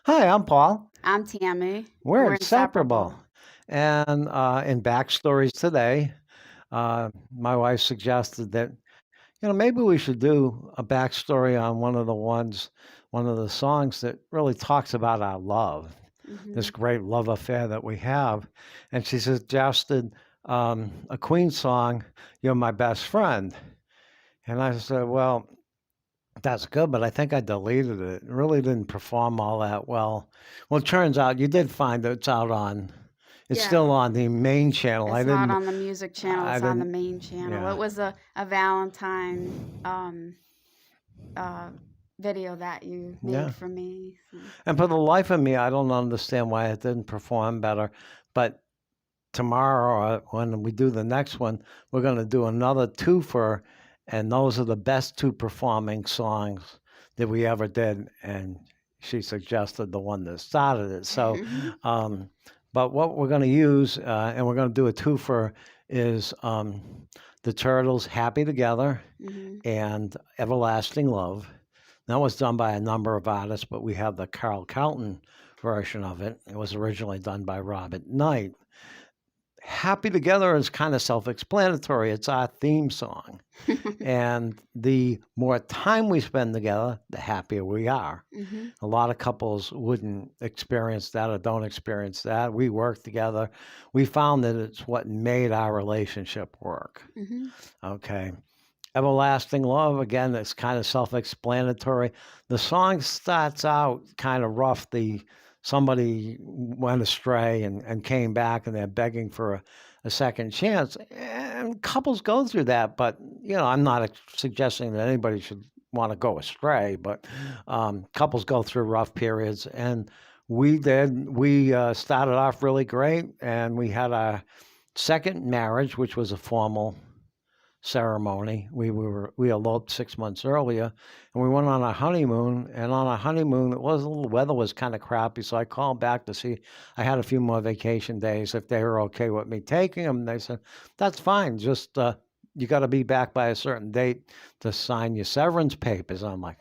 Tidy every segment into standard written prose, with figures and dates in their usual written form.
Hi, I'm Paul. I'm Tammy, and We're we're inseparable. inseparable. And in backstories today, my wife suggested that, maybe we should do a backstory on one of the songs that really talks about our love, this Mhm. great love affair that we have. And she suggested a Queen song, You're My Best Friend. And I said, well, that's good, but I think I deleted it. It really didn't perform all that well. Well, it turns out you did find that it's still Yeah, on the main channel. it's not on the music channel, I it's on the didn't, main channel. It yeah, was a Valentine uh video that you made yeah. for me. So. And for the life of me, I don't understand why it didn't perform better. But tomorrow, when we do the next one, we're going to do another twofer, and those are the best two performing songs that we ever did. And she suggested the one that started it. So, um, but what we're going to use, and we're going to do a twofer, is the Turtles' "Happy Together" Mhm. and "Everlasting Love." That was done by a number of artists, but we have the Carlton version of it. It was originally done by Robert Knight. Happy Together is kind of self explanatory. It's our theme song. And the more time we spend together, the happier we are. Mhm. A lot of couples wouldn't experience that or don't experience that. We work together. We found that it's what made our relationship work. Mhm. Okay. Everlasting Love, again, it's kind of self explanatory. The song starts out kind of rough. Somebody went astray and came back and they're begging for a second chance. And couples go through that, but I'm not suggesting that anybody should want to go astray, but couples go through rough periods. And we did. We started off really great, and we had our second marriage, which was a formal ceremony. We eloped 6 months earlier, and we went on a honeymoon. And on our honeymoon, the weather was kind of crappy, so I called back to see. I had a few more vacation days if they were okay with me taking them. They said that's fine. Just you got to be back by a certain date to sign your severance papers. I'm like.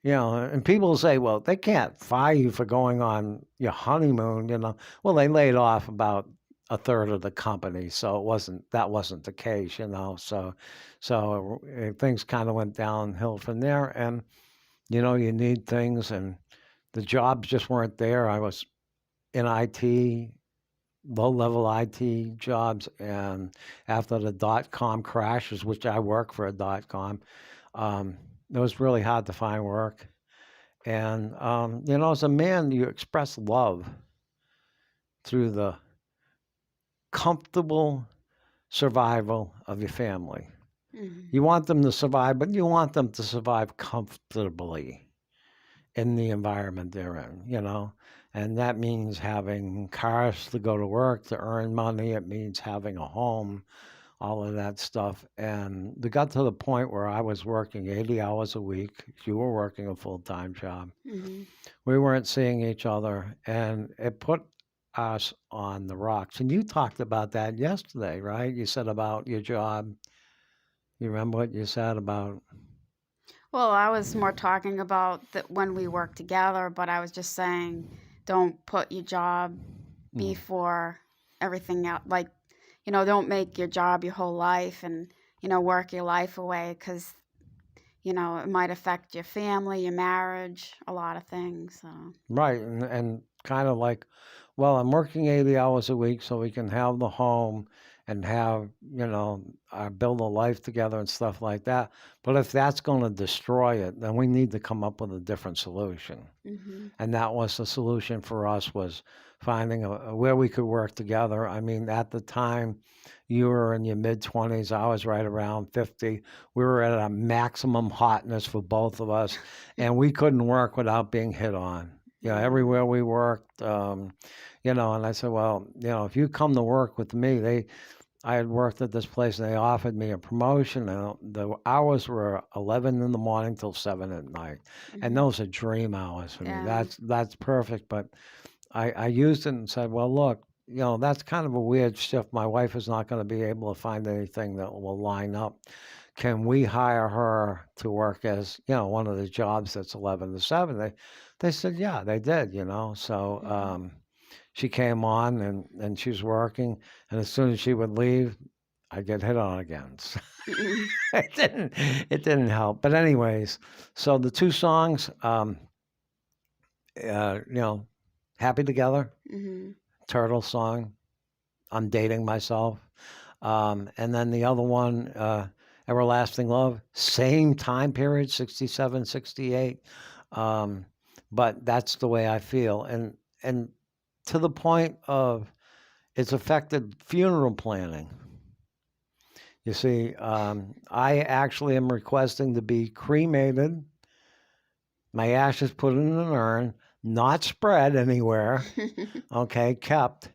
And people say, well, they can't fire you for going on your honeymoon. Well, they laid off about a third of the company, so that wasn't the case. So things kind of went downhill from there, and you need things, and the jobs just weren't there. I was in IT, low-level IT jobs, and after the dot-com crashes, which I work for a dot-com, it was really hard to find work. And, as a man, you express love through the comfortable survival of your family. Mhm. You want them to survive, but you want them to survive comfortably in the environment they're in. And that means having cars to go to work to earn money. It means having a home, all of that stuff. And we got to the point where I was working 80 hours a week. You were working a full-time job. Mhm. We weren't seeing each other, and it put us on the rocks. And you talked about that yesterday, right? You said about your job. You remember what you said about? Well, I was more talking about that when we work together, but I was just saying don't put your job Mm, before everything else. Like, don't make your job your whole life and, work your life away because, it might affect your family, your marriage, a lot of things. So, right, and kind of like, well, I'm working 80 hours a week so we can have the home and have, build a life together and stuff like that. But if that's going to destroy it, then we need to come up with a different solution. hmm And that was the solution for us, was finding where we could work together. I mean, at the time, you were in your mid 20s, I was right around 50. We were at a maximum hotness for both of us, and we couldn't work without being hit on. yeah. Everywhere we worked, and I said, well, if you come to work with me, I had worked at this place and they offered me a promotion, and the hours were 11 in the morning till 7 at night. And hmm those are dream hours for me. Yeah. That's perfect. But I used it and said, well, look, that's kind of a weird shift. My wife is not going to be able to find anything that will line up can we hire her to work as, one of the jobs that's 11 to 7? They said, yeah, they did, So she came on and she was working. And as soon as she would leave, I'd get hit on again. So Mm-mm. it didn't help. But anyways, so the two songs, Happy Together, Mm-hmm. Turtle song, I'm dating myself. And then the other one, Everlasting Love, same time period, 67, 68. Um, but that's the way I feel. And to the point of it's affected funeral planning. You see, I actually am requesting to be cremated, my ashes put in an urn, not spread anywhere, okay, kept,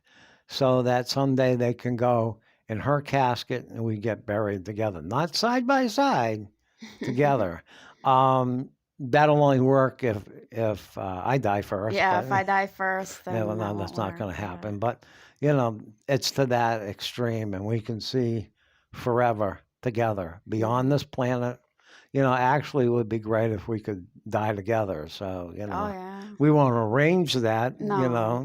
so that someday they can go in her casket and we get buried together, not side by side, together. That'll only work if I die first, Yeah, but if I die first, yeah, then well, that no, won't that's not work. going to Yeah. happen. But it's to that extreme, and we can see forever together beyond Mm-hmm. this planet. Actually, it would be great if we could die together. So, Oh yeah. we won't arrange that. No.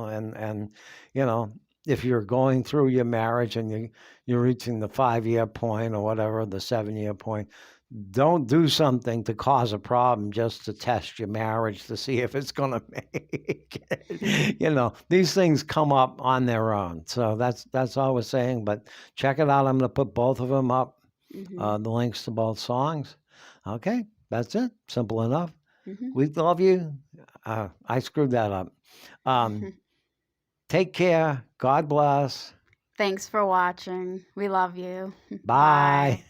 And you know, if you're going through your marriage and you're reaching the 5-year point or whatever, the 7-year point, don't do something to cause a problem just to test your marriage to see if it's going to make it. These things come up on their own. So that's all we're saying. But check it out. I'm going to put both of them up, Mm-hmm. the links to both songs. Okay, that's it. Simple enough. Mm-hmm. We love you. I screwed that up. Take care. God bless. Thanks for watching. We love you. Bye. Bye.